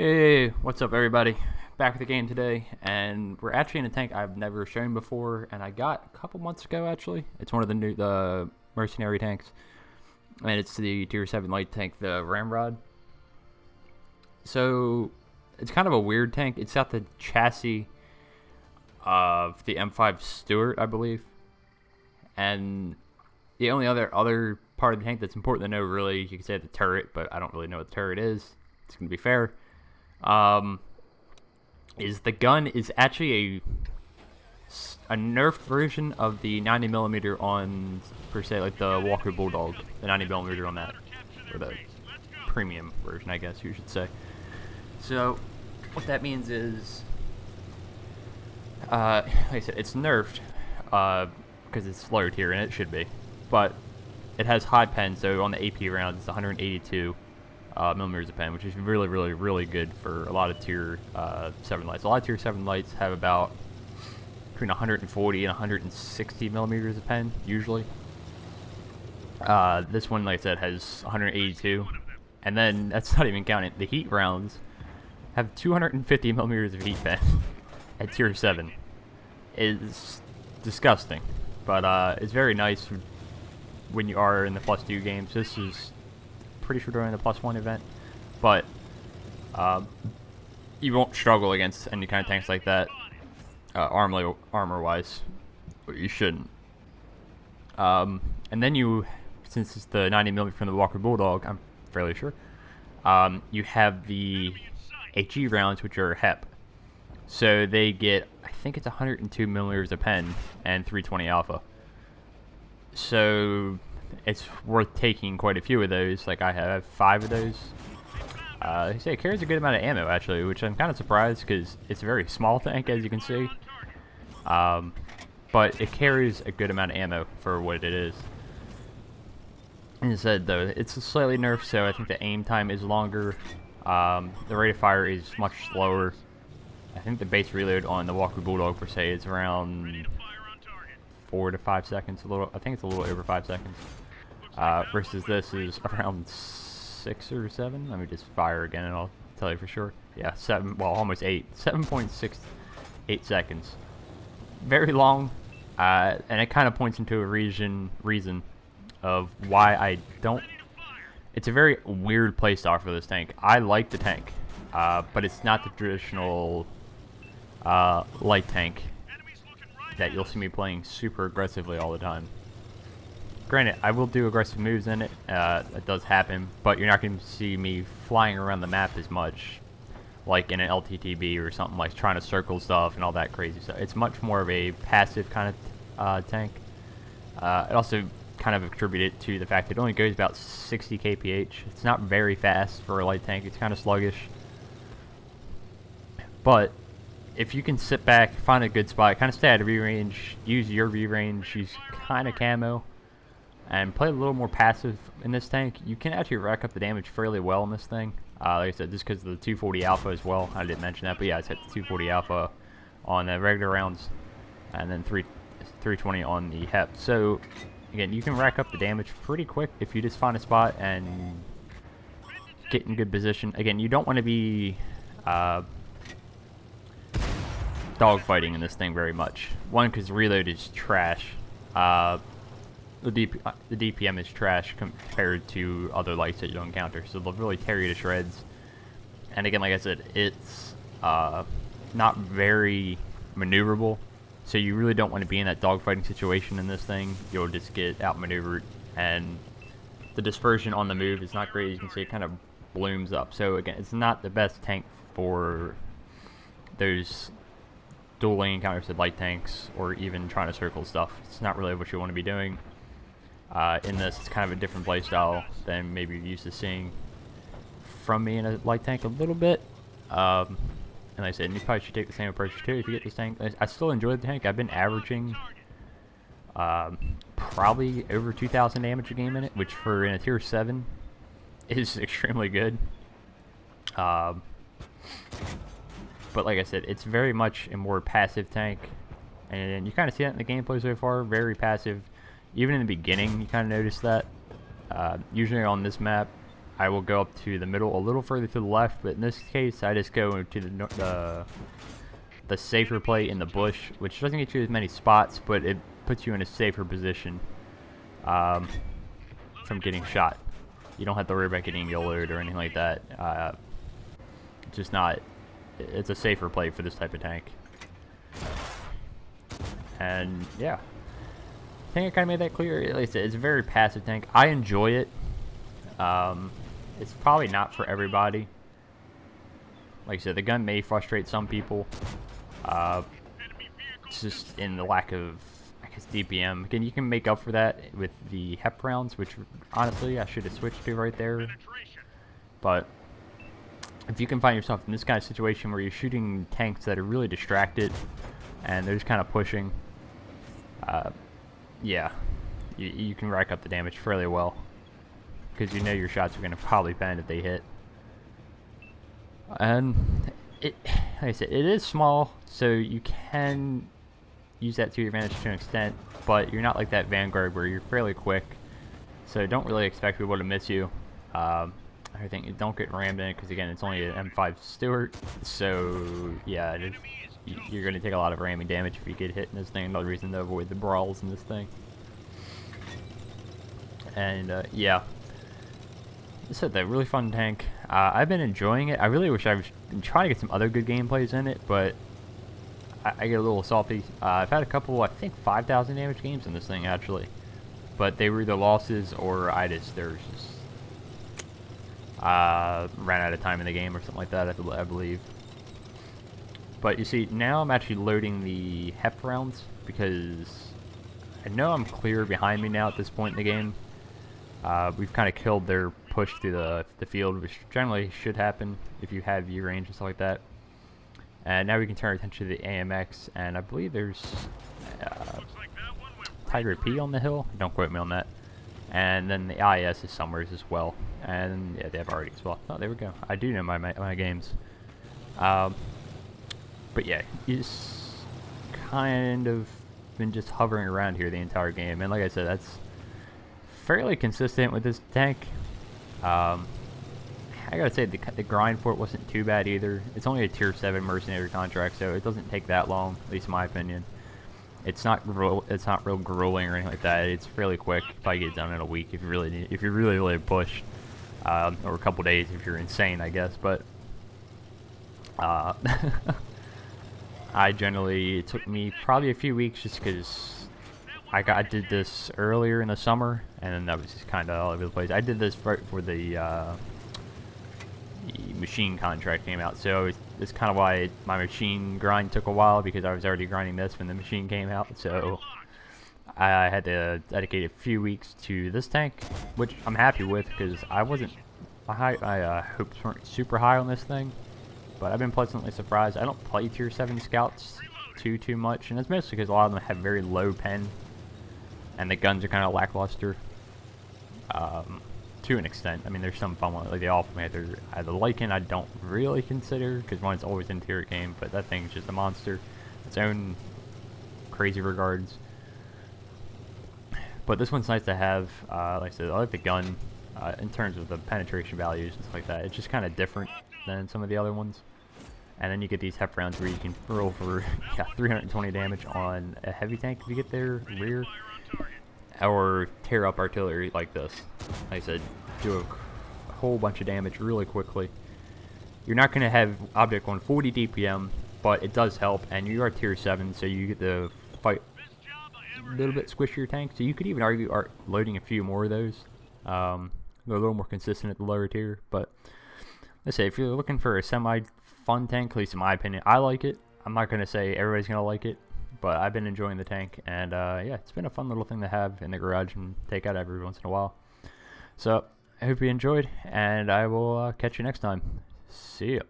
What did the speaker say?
Hey, what's up, everybody? Back with the game today, and we're actually in a tank I've never shown before, and I got a couple months ago. Actually, it's one of the mercenary tanks, and it's the Tier 7 light tank, the Ramrod. So it's kind of a weird tank. It's got the chassis of the M5 Stuart, I believe, and the only other part of the tank that's important to know, really, you could say the turret, but I don't really know what the turret is. It's gonna be fair. Is the gun is actually a nerfed version of the 90mm on, per se, like the Walker Bulldog, the 90mm on that, or the premium version, I guess you should say. So what that means is, like I said, it's nerfed because it's slowed here, and it should be, but it has high pen, so on the AP rounds it's 182 millimeters of pen, which is really good for a lot of tier 7 lights. A lot of tier 7 lights have about between 140 and 160 millimeters of pen usually. This one, like I said, has 182, and then that's not even counting the heat rounds. Have 250 millimeters of heat pen at tier 7. Is disgusting, but it's very nice when you are in the +2 games. This is pretty sure during the +1 event, but you won't struggle against any kind of tanks like that, armor-wise, but you shouldn't. And then since it's the 90mm from the Walker Bulldog, I'm fairly sure, you have the HE rounds, which are HEP. So they get, I think it's 102 millimeters of pen and 320 alpha. So it's worth taking quite a few of those. Like I have 5 of those. They say it carries a good amount of ammo, actually, which I'm kind of surprised because it's a very small tank, as you can see. But it carries a good amount of ammo for what it is. And it said, though, it's slightly nerfed, so I think the aim time is longer. The rate of fire is much slower. I think the base reload on the Walker Bulldog, per se, is around 4 to 5 seconds. I think it's a little over 5 seconds. Versus this is around 6 or 7. Let me just fire again, and I'll tell you for sure. Yeah, 7. Well, almost 8. 7.68 seconds. Very long, and it kind of points into a reason of why I don't. It's a very weird playstyle for this tank. I like the tank, but it's not the traditional light tank that you'll see me playing super aggressively all the time. Granted, I will do aggressive moves in it, that does happen, but you're not going to see me flying around the map as much, like in an LTTB or something, like trying to circle stuff and all that crazy stuff. It's much more of a passive kind of tank. It also kind of attributed to the fact that it only goes about 60 kph. It's not very fast for a light tank. It's kind of sluggish. But if you can sit back, find a good spot, kind of stay out of view range, use your view range, use kind of camo, and play a little more passive in this tank, you can actually rack up the damage fairly well in this thing. Like I said, just because of the 240 alpha as well. I didn't mention that, but yeah, I set the 240 alpha on the regular rounds, and then 320 on the HEP. So again, you can rack up the damage pretty quick if you just find a spot and get in good position. Again, you don't want to be dogfighting in this thing very much. One, because reload is trash. The DPM is trash compared to other lights that you'll encounter, so they'll really tear you to shreds. And again, like I said, it's not very maneuverable, so you really don't want to be in that dogfighting situation in this thing. You'll just get outmaneuvered, and the dispersion on the move is not great. You can see it kind of blooms up. So again, it's not the best tank for those dual lane encounters with light tanks, or even trying to circle stuff. It's not really what you want to be doing. In this, it's kind of a different playstyle than maybe you're used to seeing from me in a light tank a little bit. And like I said, you probably should take the same approach too if you get this tank. I still enjoy the tank. I've been averaging probably over 2,000 damage a game in it, which for in a tier 7 is extremely good. But like I said, it's very much a more passive tank, and you kind of see that in the gameplay so far. Very passive. Even in the beginning, you kind of notice that. Usually on this map, I will go up to the middle, a little further to the left, but in this case, I just go to the safer play in the bush, which doesn't get you as many spots, but it puts you in a safer position from getting shot. You don't have to worry about getting yellowed or anything like that. Just not. It's a safer play for this type of tank. And yeah, I think I kind of made that clear. At least it's a very passive tank. I enjoy it. It's probably not for everybody. Like I said, the gun may frustrate some people. It's just in the lack of, I guess, DPM. Again, you can make up for that with the HEP rounds, which honestly I should have switched to right there. But if you can find yourself in this kind of situation where you're shooting tanks that are really distracted and they're just kind of pushing, yeah, you can rack up the damage fairly well, because you know your shots are going to probably bend if they hit. And like I said, it is small, so you can use that to your advantage to an extent, but you're not like that Vanguard where you're fairly quick, so don't really expect people to miss you. I think don't get rammed in it, because again, it's only an M5 Stewart, so yeah, you're going to take a lot of ramming damage if you get hit in this thing. Another reason to avoid the brawls in this thing. And yeah, this is a really fun tank. I've been enjoying it. I really wish I was trying to get some other good gameplays in it, but I get a little salty. I've had a couple, I think, 5,000 damage games in this thing actually, but they were either losses or there was just ran out of time in the game or something like that, I believe. But you see, now I'm actually loading the HEP rounds, because I know I'm clear behind me now at this point in the game. We've kind of killed their push through the field, which generally should happen if you have view range and stuff like that. And now we can turn our attention to the AMX, and I believe there's Tiger P on the hill. Don't quote me on that. And then the IS is somewhere as well. And yeah, they have already as well. Oh, there we go. I do know my games. But yeah, he's kind of been just hovering around here the entire game. And like I said, that's fairly consistent with this tank. I gotta say, the grind for it wasn't too bad either. It's only a tier 7 mercenary contract, so it doesn't take that long, at least in my opinion. It's not real grueling or anything like that. It's fairly quick. Probably get it done in a week if you really push, or a couple days if you're insane, I guess. But it took me probably a few weeks, just because I did this earlier in the summer, and then that was just kind of all over the place. I did this for the machine contract came out, so it's kind of why my machine grind took a while, because I was already grinding this when the machine came out. So I had to dedicate a few weeks to this tank, which I'm happy with, because my hopes weren't super high on this thing, but I've been pleasantly surprised. I don't play tier 7 scouts too much, and it's mostly because a lot of them have very low pen, and the guns are kind of lackluster. To an extent. I mean, there's some fun ones, like the Alpha the Lycan I don't really consider, because one's always in tier game, but that thing's just a monster, its own crazy regards. But this one's nice to have. Like I said, I like the gun in terms of the penetration values and stuff like that. It's just kind of different than some of the other ones. And then you get these HEP rounds where you can roll for 320 damage on a heavy tank if you get their rear, or tear up artillery like this. Like I said, do a whole bunch of damage really quickly. You're not going to have object on 40 DPM, but it does help, and you are tier 7, so you get to fight a little bit squishier tank. So you could even argue loading a few more of those. They're a little more consistent at the lower tier, but let's say if you're looking for a semi-fun tank, at least in my opinion, I like it. I'm not going to say everybody's going to like it, but I've been enjoying the tank, and yeah, it's been a fun little thing to have in the garage and take out every once in a while. So I hope you enjoyed, and I will catch you next time. See ya.